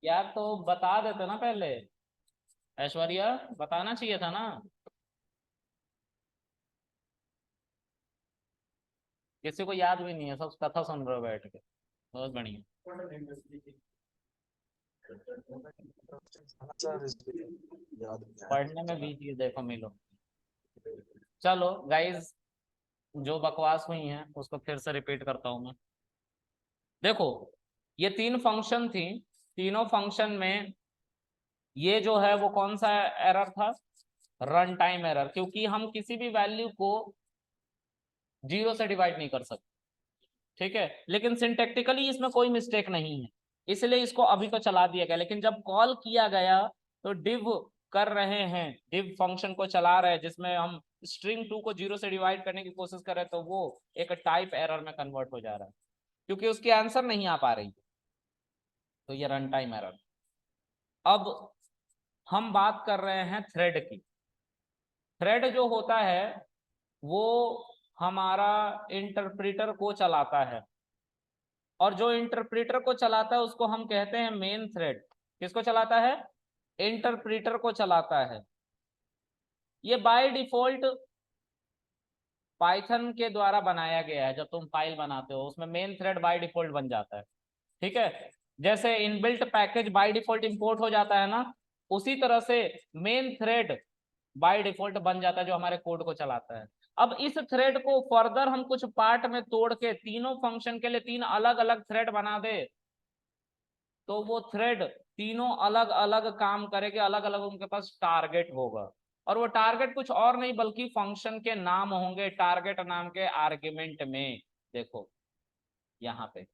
यार तो बता देते ना पहले। ऐश्वर्या, बताना चाहिए था ना। किसी को याद भी नहीं है, सब कथा सुन रहे हो बैठ के। बहुत बढ़िया। समाचार याद नहीं आया पढ़ने में जरा। बिजी देखो मिलो। चलो गाइज, जो बकवास हुई है उसको फिर से रिपीट करता हूं मैं। देखो, ये तीन फंक्शन थी। तीनों फंक्शन में ये जो है वो कौन सा एरर था? रन टाइम एरर, क्योंकि हम किसी भी वैल्यू को जीरो से डिवाइड नहीं कर सकते। ठीक है, लेकिन सिंटेक्टिकली इसमें कोई मिस्टेक नहीं है, इसलिए इसको अभी तो चला दिया गया। लेकिन जब कॉल किया गया तो डिव कर रहे हैं, डिव फंक्शन को चला रहे हैं जिसमें हम स्ट्रिंग टू को जीरो से डिवाइड करने की कोशिश कर रहे हैं, तो वो एक टाइप एरर में कन्वर्ट हो जा रहा है क्योंकि उसकी आंसर नहीं आ पा रही। तो ये रन टाइम एरर। अब हम बात कर रहे हैं थ्रेड की। थ्रेड जो होता है वो हमारा इंटरप्रेटर को चलाता है, और जो इंटरप्रेटर को चलाता है उसको हम कहते हैं मेन थ्रेड। किसको चलाता है? इंटरप्रेटर को चलाता है। ये बाय डिफॉल्ट पाइथन के द्वारा बनाया गया है। जब तुम फाइल बनाते हो उसमें मेन थ्रेड बाय डिफॉल्ट बन जाता है। ठीक है, जैसे inbuilt package by default import हो जाता है ना, उसी तरह से मेन थ्रेड बाय डिफॉल्ट बन जाता है जो हमारे कोड को चलाता है। अब इस थ्रेड को फर्दर हम कुछ पार्ट में तोड़ के तीनों फंक्शन के लिए तीन अलग अलग थ्रेड बना दे, तो वो थ्रेड तीनों अलग अलग काम करेंगे, अलग अलग उनके पास टारगेट होगा। और वो टारगेट कुछ और नहीं बल्कि फंक्शन के नाम होंगे टारगेट नाम के आर्ग्यूमेंट में। देखो यहाँ पे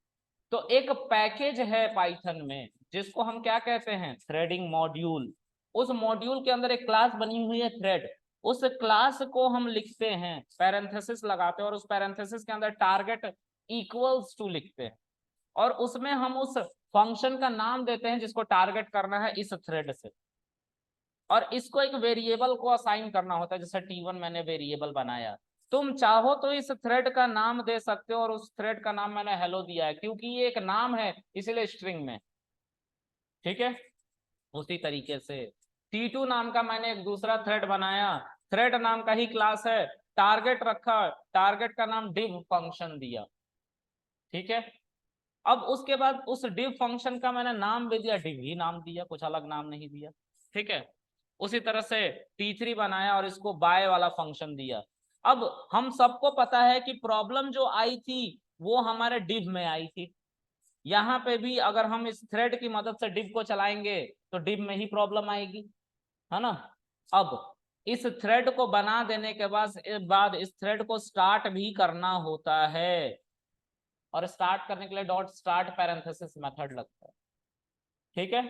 तो एक पैकेज है पाइथन में जिसको हम क्या कहते हैं? Threading module. उस मॉड्यूल के अंदर एक क्लास बनी हुई है थ्रेड। उस क्लास को हम लिखते हैं, पैरेंथेसिस लगाते हैं, और उस पैरेंथेसिस के अंदर टारगेट इक्वल्स टू लिखते हैं, और उसमें हम उस फंक्शन का नाम देते हैं जिसको टारगेट करना है इस थ्रेड से। और इसको एक वेरिएबल को असाइन करना होता है, जैसे टी वन मैंने वेरिएबल बनाया। तुम चाहो तो इस थ्रेड का नाम दे सकते हो, और उस थ्रेड का नाम मैंने हेलो दिया है क्योंकि ये एक नाम है इसलिए स्ट्रिंग में। ठीक है, उसी तरीके से टी टू नाम का मैंने एक दूसरा थ्रेड बनाया, थ्रेड नाम का ही क्लास है, टारगेट रखा, टारगेट का नाम div फंक्शन दिया। ठीक है, अब उसके बाद उस div फंक्शन का मैंने नाम भी दिया, div ही नाम दिया, कुछ अलग नाम नहीं दिया। ठीक है, उसी तरह से T3 बनाया और इसको बाय वाला फंक्शन दिया। अब हम सबको पता है कि प्रॉब्लम जो आई थी वो हमारे div में आई थी। यहाँ पे भी अगर हम इस थ्रेड की मदद से div को चलाएंगे तो div में ही प्रॉब्लम आएगी, है ना। अब इस थ्रेड को बना देने के बाद इस थ्रेड को स्टार्ट भी करना होता है, और स्टार्ट करने के लिए डॉट स्टार्ट पैरेंथेसिस मेथड लगता है। ठीक है,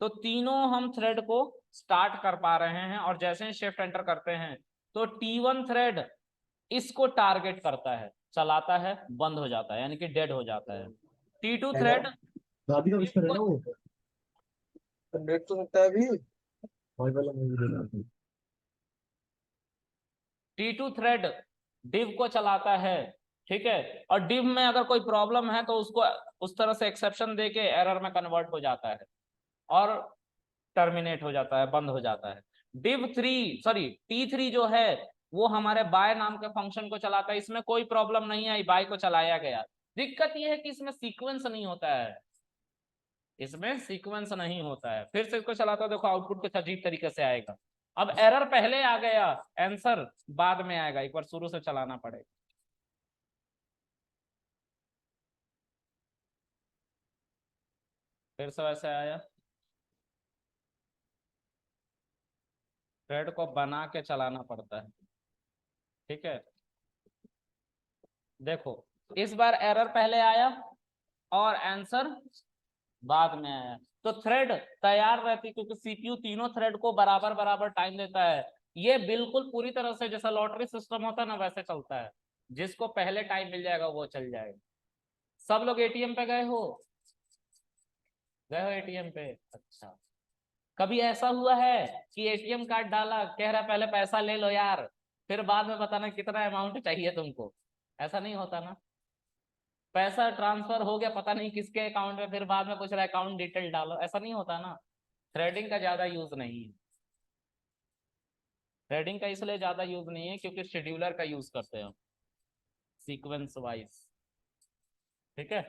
तो तीनों हम थ्रेड को स्टार्ट कर पा रहे हैं, और जैसे ही शिफ्ट एंटर करते हैं तो T1 थ्रेड इसको टारगेट करता है, चलाता है, बंद हो जाता है, यानी कि डेड हो जाता है। T2 है थ्रेड दादी का div बिस्तर है को ना वो। नेट तो सकता है अभी। भाई वाला मूवी देखा थी। T2 थ्रेड div को चलाता है। ठीक है, और div में अगर कोई प्रॉब्लम है तो उसको उस तरह से एक्सेप्शन दे के एरर में कन्वर्ट हो जाता है, और टर्मिनेट हो जाता है, बंद हो जाता है। T3 जो है वो हमारे बाय नाम के फंक्शन को चलाता है। इसमें कोई प्रॉब्लम नहीं आई, बाय को चलाया गया। दिक्कत यह है कि इसमें सीक्वेंस नहीं होता है, इसमें सीक्वेंस नहीं होता है। फिर से इसको चलाता है, देखो आउटपुट कुछ अजीब तरीके से आएगा। अब एरर पहले आ गया, आंसर बाद में आएगा, एक बार शुरू से चलाना पड़ेगा। फिर से वैसे आया, थ्रेड को बना के चलाना पड़ता है। ठीक है, देखो इस बार एरर पहले आया और आंसर बाद में आया। तो थ्रेड तैयार रहती क्योंकि सीपीयू तीनों थ्रेड को बराबर बराबर टाइम देता है। ये बिल्कुल पूरी तरह से जैसा लॉटरी सिस्टम होता है ना वैसे चलता है, जिसको पहले टाइम मिल जाएगा वो चल जाएगा। सब लोग एटीएम पे गए हो? गए हो एटीएम पे? अच्छा, कभी ऐसा हुआ है कि एटीएम कार्ड डाला, कह रहा पहले पैसा ले लो यार, फिर बाद में बताना कितना अमाउंट चाहिए तुमको? ऐसा नहीं होता ना। पैसा ट्रांसफर हो गया पता नहीं किसके अकाउंट में, फिर बाद में पूछ रहा है अकाउंट डिटेल डालो, ऐसा नहीं होता ना। थ्रेडिंग का ज्यादा यूज नहीं है, थ्रेडिंग का इसलिए ज्यादा यूज नहीं है क्योंकि शेड्यूलर का यूज करते हैं सीक्वेंस वाइज। ठीक है,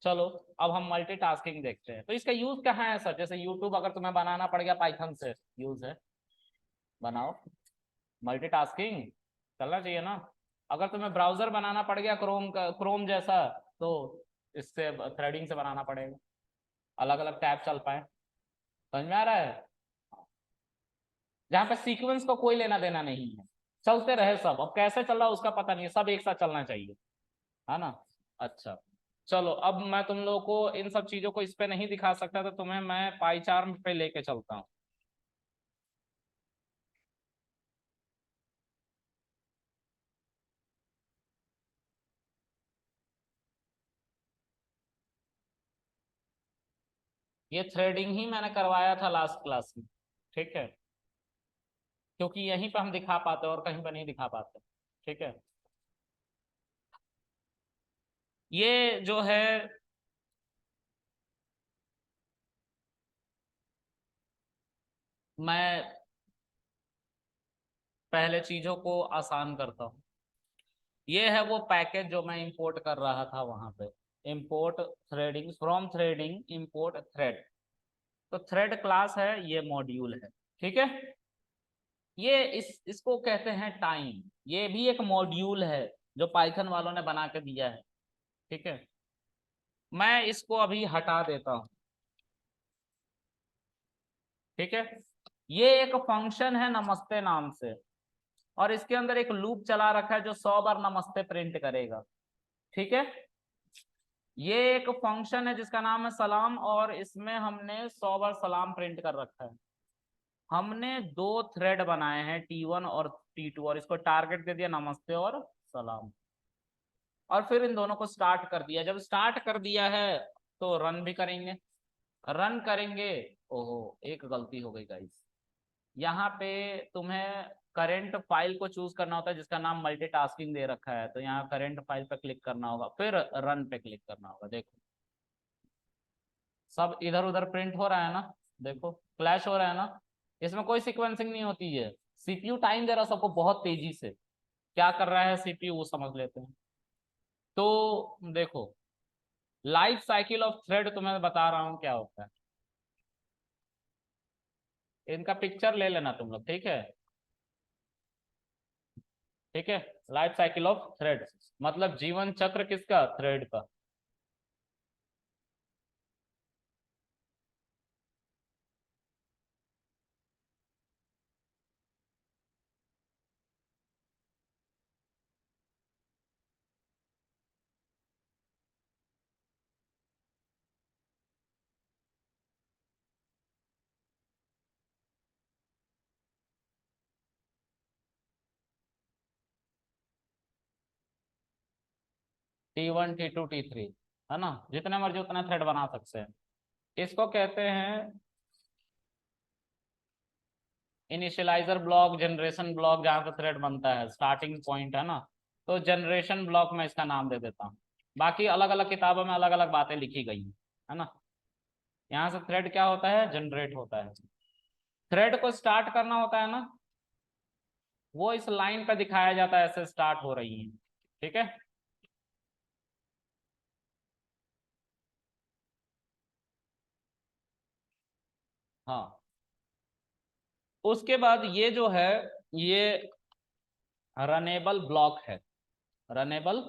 चलो अब हम मल्टीटास्किंग देखते हैं। तो इसका यूज कहाँ है सर? जैसे यूट्यूब अगर तुम्हें बनाना पड़ गया पाइथन से, यूज है, बनाओ। मल्टीटास्किंग चलना चाहिए ना। अगर तुम्हें ब्राउजर बनाना पड़ गया क्रोम का, क्रोम जैसा, तो इससे थ्रेडिंग से बनाना पड़ेगा, अलग अलग टैब चल पाए। समझ में आ रहा है? जहाँ पे सीक्वेंस को कोई लेना देना नहीं है, चलते रहे सब, अब कैसे चल रहा है उसका पता नहीं है, सब एक साथ चलना चाहिए, है ना। अच्छा, चलो अब मैं तुम लोगों को इन सब चीजों को इस पे नहीं दिखा सकता, तो तुम्हें मैं पाई चार्ट पे लेके चलता हूँ। ये थ्रेडिंग ही मैंने करवाया था लास्ट क्लास में, ठीक है, क्योंकि यहीं पे हम दिखा पाते और कहीं पे नहीं दिखा पाते। ठीक है, ये जो है मैं पहले चीजों को आसान करता हूँ। ये है वो पैकेज जो मैं इंपोर्ट कर रहा था वहां पे, import threading from threading import thread. तो थ्रेड क्लास है, ये मॉड्यूल है। ठीक है, ये इसको कहते हैं टाइम, ये भी एक मॉड्यूल है जो पाइथन वालों ने बना के दिया है। ठीक है, मैं इसको अभी हटा देता हूँ। ठीक है, ये एक फंक्शन है नमस्ते नाम से, और इसके अंदर एक लूप चला रखा है जो 100 बार नमस्ते प्रिंट करेगा। ठीक है, ये एक फंक्शन है जिसका नाम है सलाम, और इसमें हमने 100 बार सलाम प्रिंट कर रखा है। हमने दो थ्रेड बनाए हैं T1 और T2, और इसको टारगेट दे दिया नमस्ते और सलाम, और फिर इन दोनों को स्टार्ट कर दिया। जब स्टार्ट कर दिया है तो रन भी करेंगे, रन करेंगे। ओहो, एक गलती हो गई गाइस, यहाँ पे तुम्हें करंट फाइल को चूज करना होता है जिसका नाम मल्टीटास्किंग दे रखा है, तो यहाँ करंट फाइल पे क्लिक करना होगा, फिर रन पे क्लिक करना होगा। देखो सब इधर उधर प्रिंट हो रहा है ना, देखो क्लैश हो रहा है ना, इसमें कोई सीक्वेंसिंग नहीं होती है। सीपीयू टाइम दे रहा है सबको बहुत तेजी से, क्या कर रहा है सीपीयू वो समझ लेते हैं। तो देखो, लाइफ साइकिल ऑफ थ्रेड तुम्हें बता रहा हूँ क्या होता है। इनका पिक्चर ले लेना तुम लोग, ठीक है। ठीक है, लाइफ साइकिल ऑफ थ्रेड मतलब जीवन चक्र किसका? थ्रेड का। T1 T2 T3, है ना, जितने मर्जी उतने थ्रेड बना सकते हैं। इसको कहते हैं इनिशियलाइजर ब्लॉक, जनरेशन ब्लॉक, जहाँ से थ्रेड बनता है, स्टार्टिंग पॉइंट है ना। तो जनरेशन ब्लॉक में इसका नाम दे देता हूँ। बाकी अलग अलग किताबों में अलग अलग बातें लिखी गई हैं, है ना। यहाँ से थ्रेड क्या होता है? जनरेट होता है। थ्रेड को स्टार्ट करना होता है ना, वो इस लाइन पे दिखाया जाता है, ऐसे स्टार्ट हो रही है। ठीक है, हाँ। उसके बाद ये जो है, ये रनेबल ब्लॉक है, रनेबल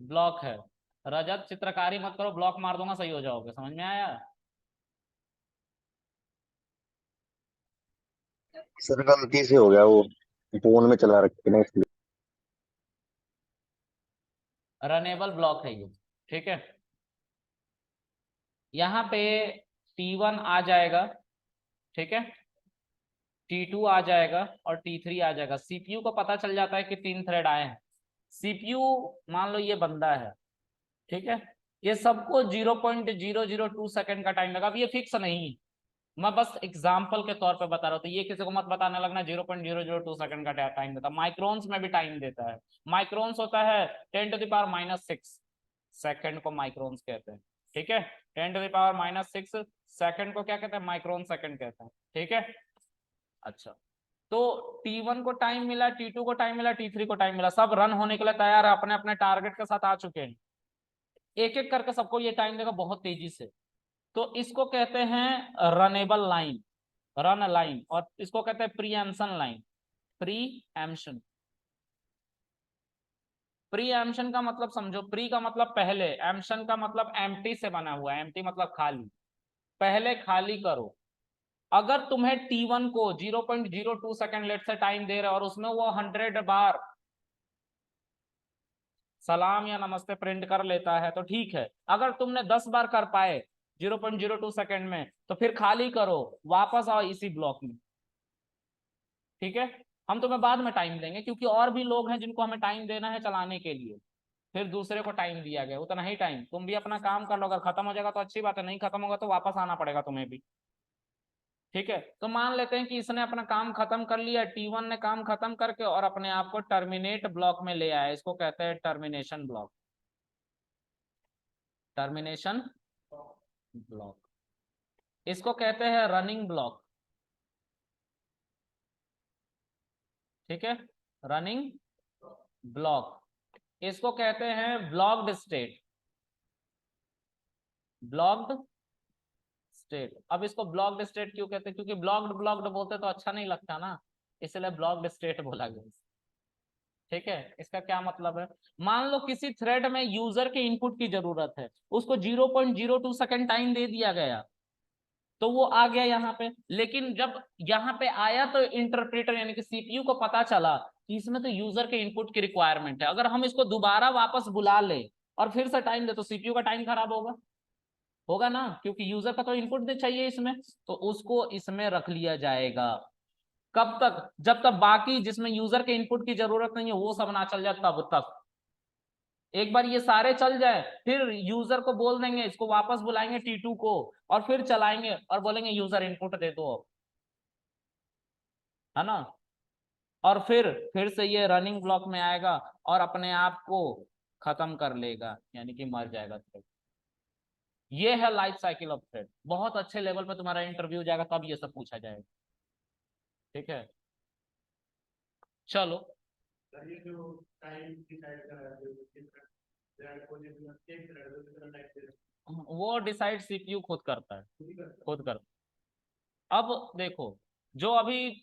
ब्लॉक है। रजत चित्रकारी मत करो, ब्लॉक मार दूंगा, सही हो जाओगे। समझ में आया? सर गलती से हो गया वो, फोन में चला रखे ना इसलिए। रनेबल ब्लॉक है ये। ठीक है, यहाँ पे T1 आ जाएगा, ठीक है, T2 आ जाएगा और T3 आ जाएगा। सीपीयू को पता चल जाता है कि 3 थ्रेड आए हैं। सीपीयू मान लो ये बंदा है, ठीक है, ये सबको 0.002 सेकंड का टाइम लगा। अब ये फिक्स नहीं है, मैं बस एग्जाम्पल के तौर पे बता रहा हूँ, तो ये किसी को मत बताने लगना 0.002 सेकंड का टाइम देता है। माइक्रोन्स में भी टाइम देता है, माइक्रोन्स होता है 10⁻⁻⁶। सेकंड को माइक्रोन्स कहते हैं। ठीक है, 10⁻⁻6 सेकंड को क्या कहते हैं, माइक्रोन सेकंड कहते हैं। ठीक है, अच्छा, तो T1 को टाइम मिला, T2 को टाइम मिला, T3 को टाइम मिला, सब रन होने के लिए तैयार है, अपने अपने टारगेट के साथ आ चुके हैं। एक एक करके सबको ये टाइम देगा बहुत तेजी से। तो इसको कहते हैं रनेबल लाइन, रन लाइन, और इसको कहते हैं प्रीएम्पशन लाइन। प्रीएम्पशन, प्रीएम्पशन का मतलब समझो, प्री का मतलब पहले, एम्पशन का मतलब एम्प्टी से बना हुआ है, एम्प्टी मतलब खाली, पहले खाली करो। अगर तुम्हें T1 को 0.02 सेकंड लेट से टाइम दे रहे हो और उसमें वो 100 बार सलाम या नमस्ते प्रिंट कर लेता है तो ठीक है। अगर तुमने 10 बार कर पाए 0.02 सेकंड में, तो फिर खाली करो, वापस आओ इसी ब्लॉक में। ठीक है, हम तुम्हें बाद में टाइम देंगे क्योंकि और भी लोग हैं जिनको हमें टाइम देना है चलाने के लिए, फिर दूसरे को टाइम दिया गया, उतना ही टाइम, तुम भी अपना काम कर लो, अगर खत्म हो जाएगा तो अच्छी बात है, नहीं खत्म होगा तो वापस आना पड़ेगा तुम्हें भी। ठीक है, तो मान लेते हैं कि इसने अपना काम खत्म कर लिया, T1 ने काम खत्म करके और अपने आप को टर्मिनेट ब्लॉक में ले आया, इसको कहते हैं टर्मिनेशन ब्लॉक, टर्मिनेशन ब्लॉक। इसको कहते हैं रनिंग ब्लॉक। ठीक है, रनिंग ब्लॉक। इसको कहते हैं ब्लॉक्ड स्टेट, ब्लॉक्ड स्टेट। अब इसको ब्लॉक्ड स्टेट क्यों कहते हैं, क्योंकि ब्लॉक्ड ब्लॉक्ड बोलते तो अच्छा नहीं लगता ना, इसलिए ब्लॉक्ड स्टेट बोला गया। ठीक है, इसका क्या मतलब है, मान लो किसी थ्रेड में यूजर के इनपुट की जरूरत है, उसको 0.02 सेकंड टाइम दे दिया गया, तो वो आ गया यहाँ पे, लेकिन जब यहाँ पे आया तो इंटरप्रेटर यानी कि सीपीयू को पता चला कि इसमें तो यूजर के इनपुट की रिक्वायरमेंट है, अगर हम इसको दोबारा वापस बुला ले और फिर से टाइम दे तो सीपीयू का टाइम खराब होगा, होगा ना, क्योंकि यूजर का तो इनपुट दे चाहिए इसमें, तो उसको इसमें रख लिया जाएगा। कब तक, जब तक बाकी जिसमें यूजर के इनपुट की जरूरत नहीं है वो सब ना चल जाए तब तक। एक बार ये सारे चल जाए फिर यूजर को बोल देंगे, इसको वापस बुलाएंगे T2 को और फिर चलाएंगे और बोलेंगे यूजर इनपुट दे दो, है ना, और फिर से ये रनिंग ब्लॉक में आएगा और अपने आप को खत्म कर लेगा, यानी कि मर जाएगा थ्रेड। ये है लाइफ साइकिल ऑफ थ्रेड। बहुत अच्छे लेवल पे तुम्हारा इंटरव्यू जाएगा तब ये सब पूछा जाएगा। ठीक है, चलो, ये जो टाइम डिसाइड कर रहा है थ्रेड को, एक थ्रेड को कितना टाइम दे रहा है, वो डिसाइड सीपीयू खुद करता है, खुद करता है। अब देखो, जो अभी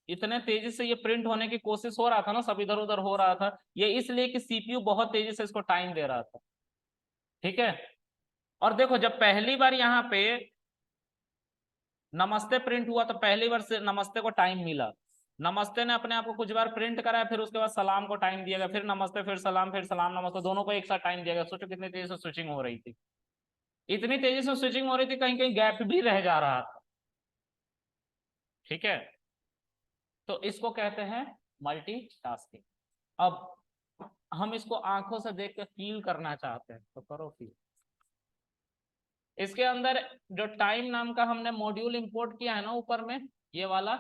इतने तेजी से ये प्रिंट होने की कोशिश हो रहा था ना, सब इधर उधर हो रहा था, ये इसलिए कि सीपीयू बहुत तेजी से इसको टाइम दे रहा था। ठीक है, और देखो जब पहली बार यहाँ पे नमस्ते प्रिंट हुआ तो पहली बार से नमस्ते को टाइम मिला, नमस्ते ने अपने आप को कुछ बार प्रिंट कराया, फिर उसके बाद सलाम को टाइम दिया गया, फिर नमस्ते, फिर सलाम नमस्ते, दोनों को एक साथ टाइम दिया गया। सोचो कितनी तेजी से स्विचिंग हो रही थी, इतनी तेजी से स्विचिंग हो रही थी, कहीं कहीं गैप भी रह जा रहा था। ठीक है, तो इसको कहते हैं मल्टीटास्किंग। अब हम इसको आंखों से देख के फील करना चाहते हैं, तो करो फील। इसके अंदर जो टाइम नाम का हमने मॉड्यूल इंपोर्ट किया है ना ऊपर में, ये वाला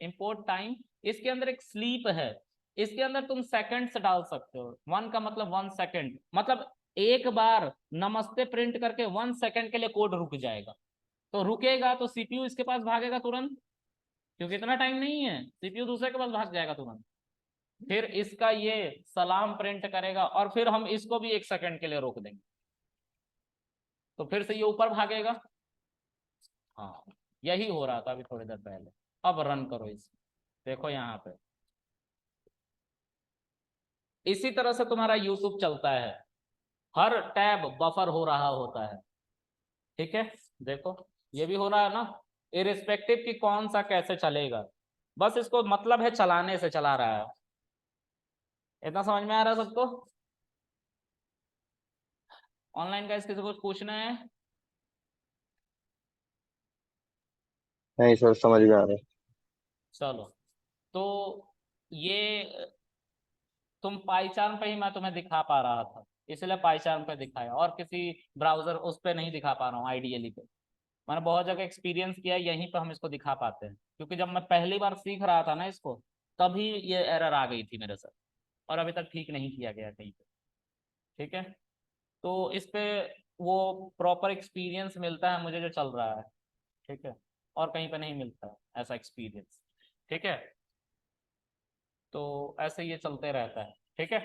इंपोर्ट टाइम, इसके अंदर एक स्लीप है, इसके अंदर तुम सेकंड्स डाल सकते हो। 1 का मतलब 1 सेकंड, मतलब एक बार नमस्ते प्रिंट करके 1 सेकंड के लिए कोड रुक जाएगा, तो रुकेगा तो सीपीयू इसके पास भागेगा तुरंत, क्योंकि इतना टाइम नहीं है, सीपीयू दूसरे के पास भाग जाएगा तुरंत, फिर इसका ये सलाम प्रिंट करेगा और फिर हम इसको भी 1 सेकंड के लिए रोक देंगे, तो फिर से ये ऊपर भागेगा। हाँ, यही हो रहा था अभी थोड़ी देर पहले। अब रन करो इसे, देखो यहाँ पे इसी तरह से तुम्हारा यूट्यूब चलता है, हर टैब बफर हो रहा होता है। ठीक है, देखो ये भी हो रहा है ना, इरिस्पेक्टिव कि कौन सा कैसे चलेगा, बस इसको मतलब है चलाने से चला रहा है। इतना समझ में आ रहा है सबको? ऑनलाइन का किसी को कुछ पूछना है? नहीं सर, समझ में आ रहा है। चलो, तो ये तुम पाईचार्म पे ही मैं तुम्हें दिखा पा रहा था, इसलिए पाईचार्म पे दिखाया, और किसी ब्राउजर उस पे नहीं दिखा पा रहा हूँ आइडियली पे। मैंने बहुत जगह एक्सपीरियंस किया है, यहीं पे हम इसको दिखा पाते हैं, क्योंकि जब मैं पहली बार सीख रहा था ना इसको, तभी ये एरर आ गई थी मेरे साथ, और अभी तक ठीक नहीं किया गया कहीं पे। ठीक है, तो इस पे वो प्रॉपर एक्सपीरियंस मिलता है मुझे जो चल रहा है, ठीक है, और कहीं पे नहीं मिलता है ऐसा एक्सपीरियंस, ठीक है। तो ऐसे ये चलते रहता है, ठीक है।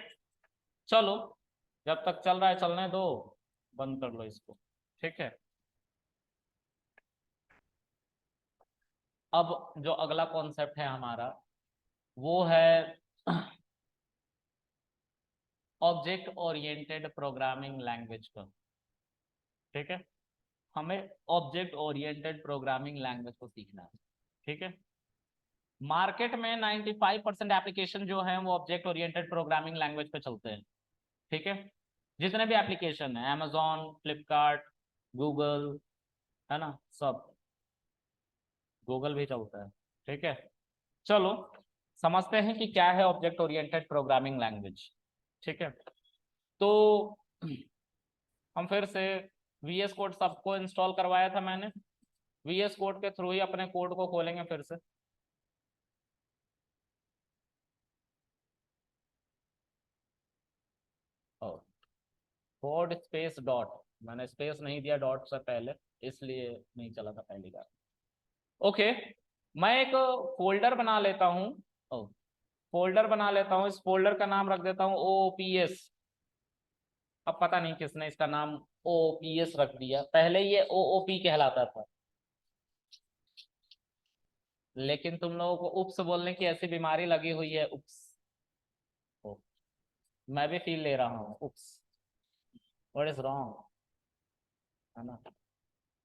चलो, जब तक चल रहा है चलने दो, बंद कर लो इसको, ठीक है। अब जो अगला कॉन्सेप्ट है हमारा वो है ऑब्जेक्ट ओरिएंटेड प्रोग्रामिंग लैंग्वेज का, ठीक है। हमें ऑब्जेक्ट ओरिएंटेड प्रोग्रामिंग लैंग्वेज को सीखना है, ठीक है। मार्केट में 95% एप्लीकेशन जो है वो ऑब्जेक्ट ओरिएंटेड प्रोग्रामिंग लैंग्वेज पे चलते हैं, ठीक है। जितने भी एप्लीकेशन है, अमेजोन, फ्लिपकार्ट, गूगल, है ना, सब, गूगल भी चलता है, ठीक है। चलो समझते हैं कि क्या है ऑब्जेक्ट ओरिएंटेड प्रोग्रामिंग लैंग्वेज, ठीक है। तो हम फिर से VS कोड सबको इंस्टॉल करवाया था मैंने, VS कोड के थ्रू ही अपने कोड को खोलेंगे फिर से। कोड स्पेस डॉट, मैंने स्पेस नहीं दिया डॉट से पहले, इसलिए नहीं चला था पहली बार। ओके, मैं एक फोल्डर बना लेता हूँ, फोल्डर बना लेता हूँ, इस फोल्डर का नाम रख देता हूँ OOPS। अब पता नहीं किसने इसका नाम OOPS रख दिया, पहले ये OOP कहलाता था, लेकिन तुम लोगों को उप्स बोलने की ऐसी बीमारी लगी हुई है, उप्स। ओ, मैं भी फील ले रहा हूँ, उप्स, व्हाट इज रॉन्ग, है ना।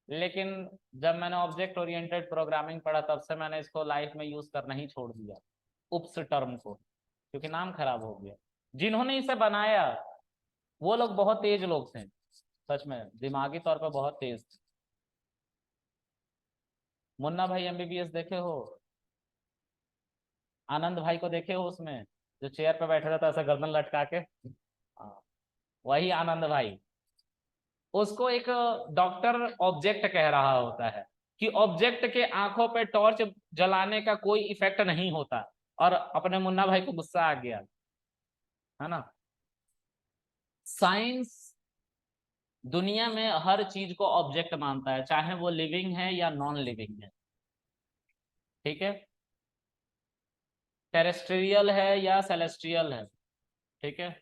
लेकिन जब मैंने ऑब्जेक्ट ओरिएंटेड प्रोग्रामिंग पढ़ा तब से मैंने इसको लाइफ में यूज करना ही छोड़ दिया, उप्स टर्म को, क्योंकि नाम खराब हो गया। जिन्होंने इसे बनाया वो लोग बहुत तेज लोग थे, सच में दिमागी तौर पर बहुत तेज थे। मुन्ना भाई MBBS देखे हो, आनंद भाई को देखे हो उसमें, जो चेयर पे बैठे रहता है ऐसा गर्दन लटका के, हाँ, वही आनंद भाई। उसको एक डॉक्टर ऑब्जेक्ट कह रहा होता है कि ऑब्जेक्ट के आंखों पे टॉर्च जलाने का कोई इफेक्ट नहीं होता, और अपने मुन्ना भाई को गुस्सा आ गया, है ना। साइंस दुनिया में हर चीज को ऑब्जेक्ट मानता है, चाहे वो लिविंग है या नॉन लिविंग है, ठीक है, टेरेस्ट्रियल है या सेलेस्ट्रियल है, ठीक है,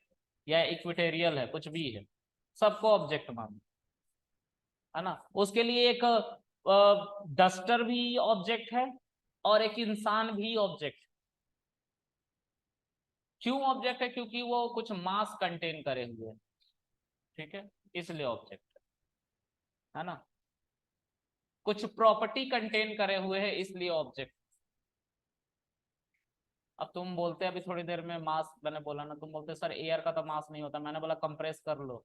या इक्विटेरियल है, कुछ भी है, सबको ऑब्जेक्ट मानता है ना। उसके लिए एक डस्टर भी ऑब्जेक्ट है और एक इंसान भी ऑब्जेक्ट। क्यों ऑब्जेक्ट है? क्योंकि वो कुछ मास कंटेन करे हुए है, ठीक है, इसलिए ऑब्जेक्ट है ना। कुछ प्रॉपर्टी कंटेन करे हुए है, इसलिए ऑब्जेक्ट। अब तुम बोलते अभी थोड़ी देर में मास, मैंने बोला ना, तुम बोलते सर एयर का तो मास नहीं होता, मैंने बोला कंप्रेस कर लो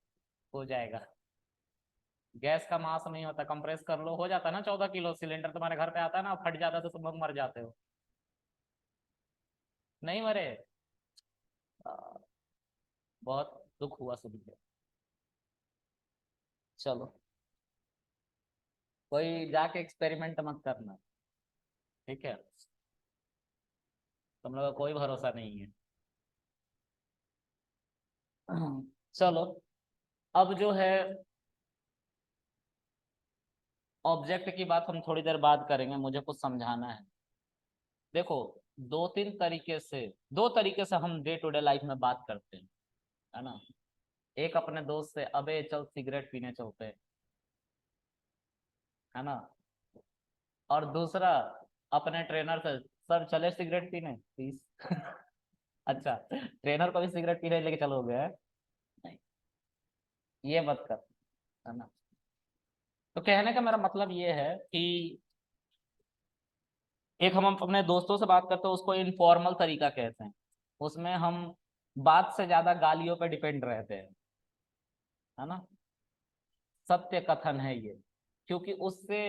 हो जाएगा। गैस का मास नहीं होता, कंप्रेस कर लो हो जाता है ना। 14 किलो सिलेंडर तुम्हारे घर पे आता है ना, फट जाता है तो तुम लोग मर जाते हो, नहीं मरे? आ, बहुत दुख हुआ सुन के। चलो, कोई जाके एक्सपेरिमेंट मत करना, ठीक है, तुम लोग का कोई भरोसा नहीं है। चलो, अब जो है ऑब्जेक्ट की बात हम थोड़ी देर बाद करेंगे, मुझे कुछ समझाना है। देखो, दो तरीके से हम डे टू डे लाइफ में बात करते हैं, है ना। एक अपने दोस्त से, अबे चल सिगरेट पीने चलते हैं, है ना। और दूसरा अपने ट्रेनर से, सर चले सिगरेट पीने प्लीज। अच्छा, ट्रेनर को भी सिगरेट पीने लेके चलोगे, हैं? नहीं, ये मत कर, है ना। तो कहने का मेरा मतलब ये है कि एक हम अपने दोस्तों से बात करते हैं, उसको इनफॉर्मल तरीका कहते हैं, उसमें हम बात से ज्यादा गालियों पे डिपेंड रहते हैं, है ना। सत्य कथन है ये, क्योंकि उससे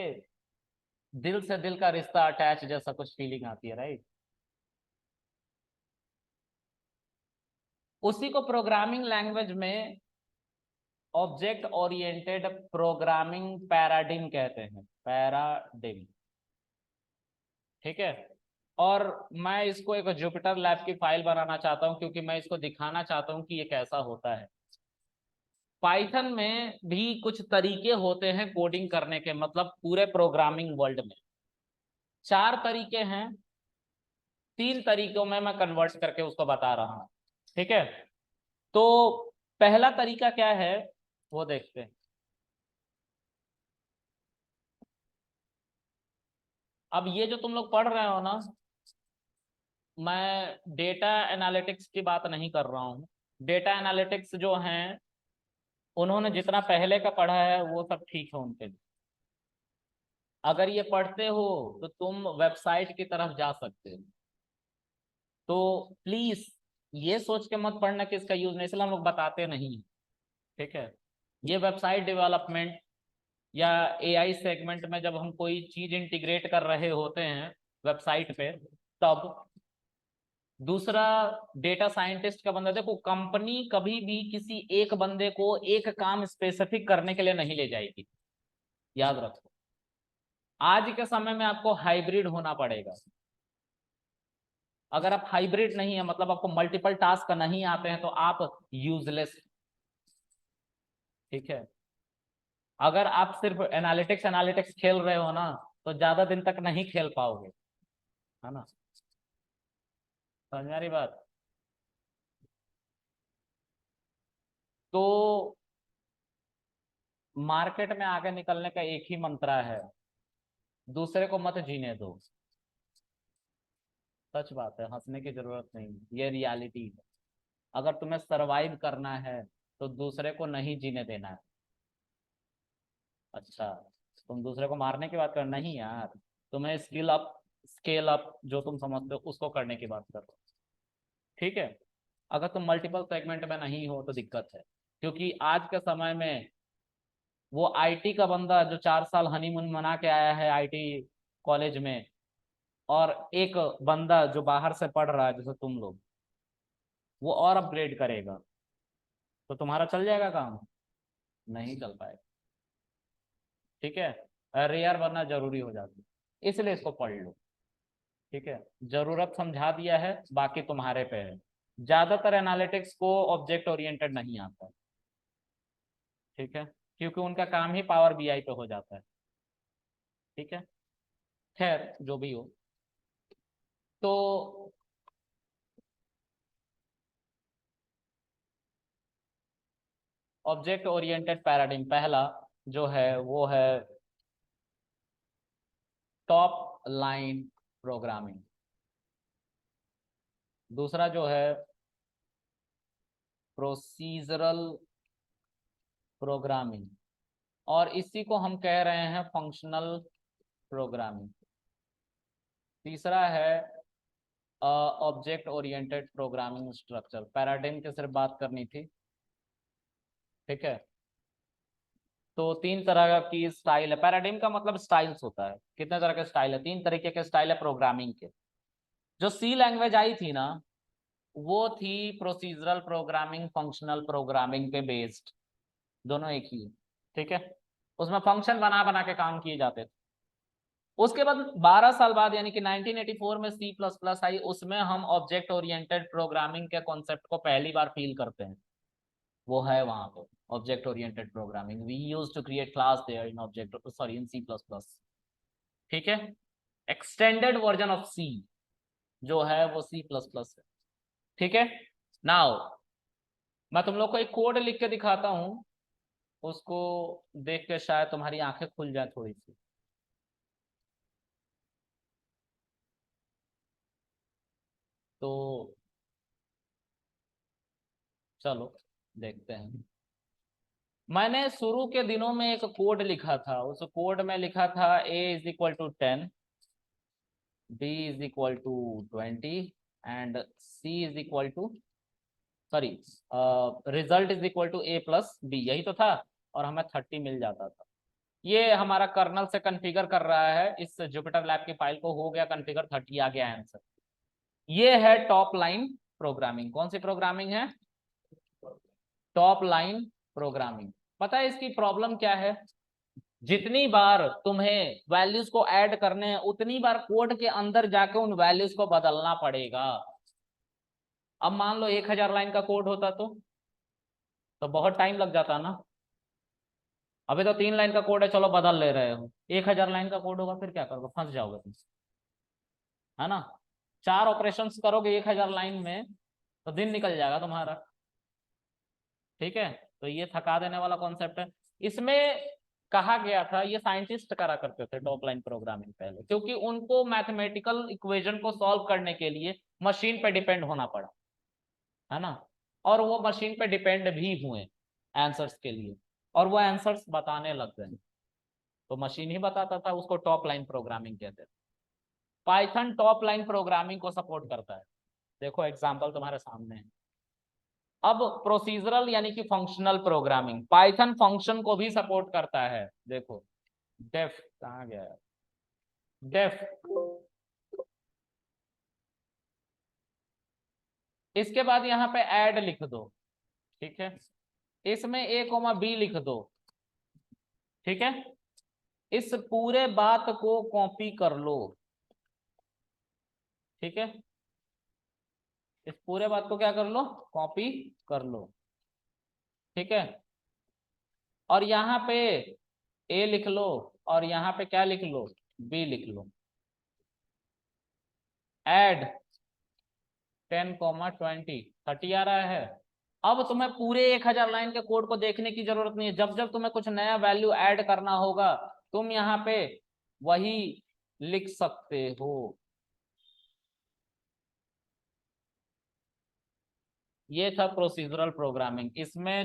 दिल से दिल का रिश्ता अटैच जैसा कुछ फीलिंग आती है, राइट। उसी को प्रोग्रामिंग लैंग्वेज में ऑब्जेक्ट ओरिएंटेड प्रोग्रामिंग पैराडिम कहते हैं, पैराडिम, ठीक है। और मैं इसको एक जुपिटर लैब की फाइल बनाना चाहता हूं, क्योंकि मैं इसको दिखाना चाहता हूं कि ये कैसा होता है। पाइथन में भी कुछ तरीके होते हैं कोडिंग करने के, मतलब पूरे प्रोग्रामिंग वर्ल्ड में 4 तरीके हैं, 3 तरीकों में मैं कन्वर्ट करके उसको बता रहा हूं। ठीक है, तो पहला तरीका क्या है वो देखते हैं। अब ये जो तुम लोग पढ़ रहे हो ना, मैं डेटा एनालिटिक्स की बात नहीं कर रहा हूँ। डेटा एनालिटिक्स जो हैं उन्होंने जितना पहले का पढ़ा है वो सब ठीक है उनके लिए। अगर ये पढ़ते हो तो तुम वेबसाइट की तरफ जा सकते हो। तो प्लीज ये सोच के मत पढ़ना कि इसका यूज नहीं, इसलिए हम लोग बताते नहीं। ठीक है, ये वेबसाइट डेवलपमेंट या एआई सेगमेंट में जब हम कोई चीज इंटीग्रेट कर रहे होते हैं वेबसाइट पे, तब दूसरा डेटा साइंटिस्ट का बंदा, देखो कंपनी कभी भी किसी एक बंदे को एक काम स्पेसिफिक करने के लिए नहीं ले जाएगी, याद रखो। आज के समय में आपको हाइब्रिड होना पड़ेगा। अगर आप हाइब्रिड नहीं है, मतलब आपको मल्टीपल टास्क नहीं आते हैं, तो आप यूजलेस। ठीक है, अगर आप सिर्फ एनालिटिक्स एनालिटिक्स खेल रहे हो ना, तो ज्यादा दिन तक नहीं खेल पाओगे, है ना? समझ में आ रही बात? तो मार्केट में आगे निकलने का एक ही मंत्र है, दूसरे को मत जीने दो। सच बात है, हंसने की जरूरत नहीं, ये रियलिटी है। अगर तुम्हें सरवाइव करना है तो दूसरे को नहीं जीने देना है। अच्छा, तुम दूसरे को मारने की बात कर, नहीं यार, तुम्हें स्किल अप, स्केल अप जो तुम समझते हो उसको करने की बात कर रहा हूं। ठीक है, अगर तुम मल्टीपल सेगमेंट में नहीं हो तो दिक्कत है, क्योंकि आज के समय में वो आईटी का बंदा जो 4 साल हनीमून मना के आया है आईटी कॉलेज में, और एक बंदा जो बाहर से पढ़ रहा है जैसे तुम लोग, वो और अपग्रेड करेगा, तो तुम्हारा चल जाएगा काम? नहीं चल पाएगा। ठीक है, रेयर बनना जरूरी हो जाती है, इसलिए इसको पढ़ लो। ठीक है, जरूरत समझा दिया है, बाकी तुम्हारे पे है। ज्यादातर एनालिटिक्स को ऑब्जेक्ट ओरिएंटेड नहीं आता है। ठीक है, क्योंकि उनका काम ही पावर बीआई पे हो जाता है। ठीक है, खैर जो भी हो, तो ऑब्जेक्ट ओरिएंटेड पैराडिम पहला जो है वो है टॉप लाइन प्रोग्रामिंग। दूसरा जो है प्रोसीजरल प्रोग्रामिंग, और इसी को हम कह रहे हैं फंक्शनल प्रोग्रामिंग। तीसरा है object oriented programming structure. Paradigm की सिर्फ बात करनी थी। ठीक है, तो 3 तरह की स्टाइल है। पैराडिम का मतलब स्टाइल्स होता है। कितने तरह के स्टाइल है? 3 तरीके के स्टाइल है प्रोग्रामिंग के। जो सी लैंग्वेज आई थी ना, वो थी प्रोसीजरल प्रोग्रामिंग, फंक्शनल प्रोग्रामिंग पे बेस्ड, दोनों एक ही है। ठीक है, उसमें फंक्शन बना बना के काम किए जाते थे। उसके बाद 12 साल बाद यानी कि 1984 में सी प्लस प्लस आई, उसमें हम ऑब्जेक्ट ओरिएंटेड प्रोग्रामिंग के कॉन्सेप्ट को पहली बार फील करते हैं। वो है वहां पे object oriented programming, we used to create class there in object, sorry, in C plus plus. ठीक है, एक्सटेंडेड वर्जन ऑफ सी जो है वो सी प्लस प्लस है। ठीक है, नाउ मैं तुम लोग को एक कोड लिख के दिखाता हूँ, उसको देख के शायद तुम्हारी आंखें खुल जाए थोड़ी सी। तो चलो देखते हैं। मैंने शुरू के दिनों में एक कोड लिखा था, उस कोड में लिखा था a = 10, b = 20 and c sorry result a+b, यही तो था, और हमें 30 मिल जाता था। ये हमारा कर्नल से कॉन्फ़िगर कर रहा है, इस जुपिटर लैब की फाइल को हो गया कॉन्फ़िगर, 30 आ गया आंसर। ये है टॉप लाइन प्रोग्रामिंग। कौन सी प्रोग्रामिंग है? Top line programming. पता है इसकी प्रॉब्लम क्या है? जितनी बार तुम्हें वैल्यूज को ऐड करने हैं, उतनी बार कोड के अंदर जाके उन वैल्यूज को बदलना पड़ेगा। अब मान लो 1000 लाइन का कोड होता तो तो बहुत टाइम लग जाता ना। अभी तो 3 लाइन का कोड है, चलो बदल ले रहे हो। 1000 लाइन का कोड होगा, फिर क्या करोगे, फंस जाओगे तुम, है ना। 4 ऑपरेशंस करोगे 1000 लाइन में, तो दिन निकल जाएगा तुम्हारा। ठीक है, तो ये थका देने वाला कॉन्सेप्ट है। इसमें कहा गया था, ये साइंटिस्ट करा करते थे टॉप लाइन प्रोग्रामिंग पहले, क्योंकि उनको मैथमेटिकल इक्वेशन को सॉल्व करने के लिए मशीन पे डिपेंड होना पड़ा, है ना। और वो मशीन पे डिपेंड भी हुए आंसर्स के लिए, और वो आंसर्स बताने लग गए। तो मशीन ही बताता था, उसको टॉप लाइन प्रोग्रामिंग कहते थे। पाइथन टॉप लाइन प्रोग्रामिंग को सपोर्ट करता है। देखो एग्जांपल तुम्हारे सामने है। अब प्रोसीजरल यानी कि फंक्शनल प्रोग्रामिंग, पाइथन फंक्शन को भी सपोर्ट करता है। देखो डेफ कहाँ गया है, डेफ। इसके बाद यहाँ पे ऐड लिख दो, ठीक है। इसमें a, b लिख दो, ठीक है। इस पूरे बात को कॉपी कर लो, ठीक है। इस पूरे बात को क्या कर लो, कॉपी कर लो, ठीक है। और यहाँ पे a लिख लो, और यहाँ पे क्या लिख लो, b लिख लो। ऐड 10, 20, 30 आ रहा है। अब तुम्हें पूरे 1000 लाइन के कोड को देखने की जरूरत नहीं है। जब जब तुम्हें कुछ नया वैल्यू ऐड करना होगा, तुम यहाँ पे वही लिख सकते हो। ये था प्रोसीजरल प्रोग्रामिंग। इसमें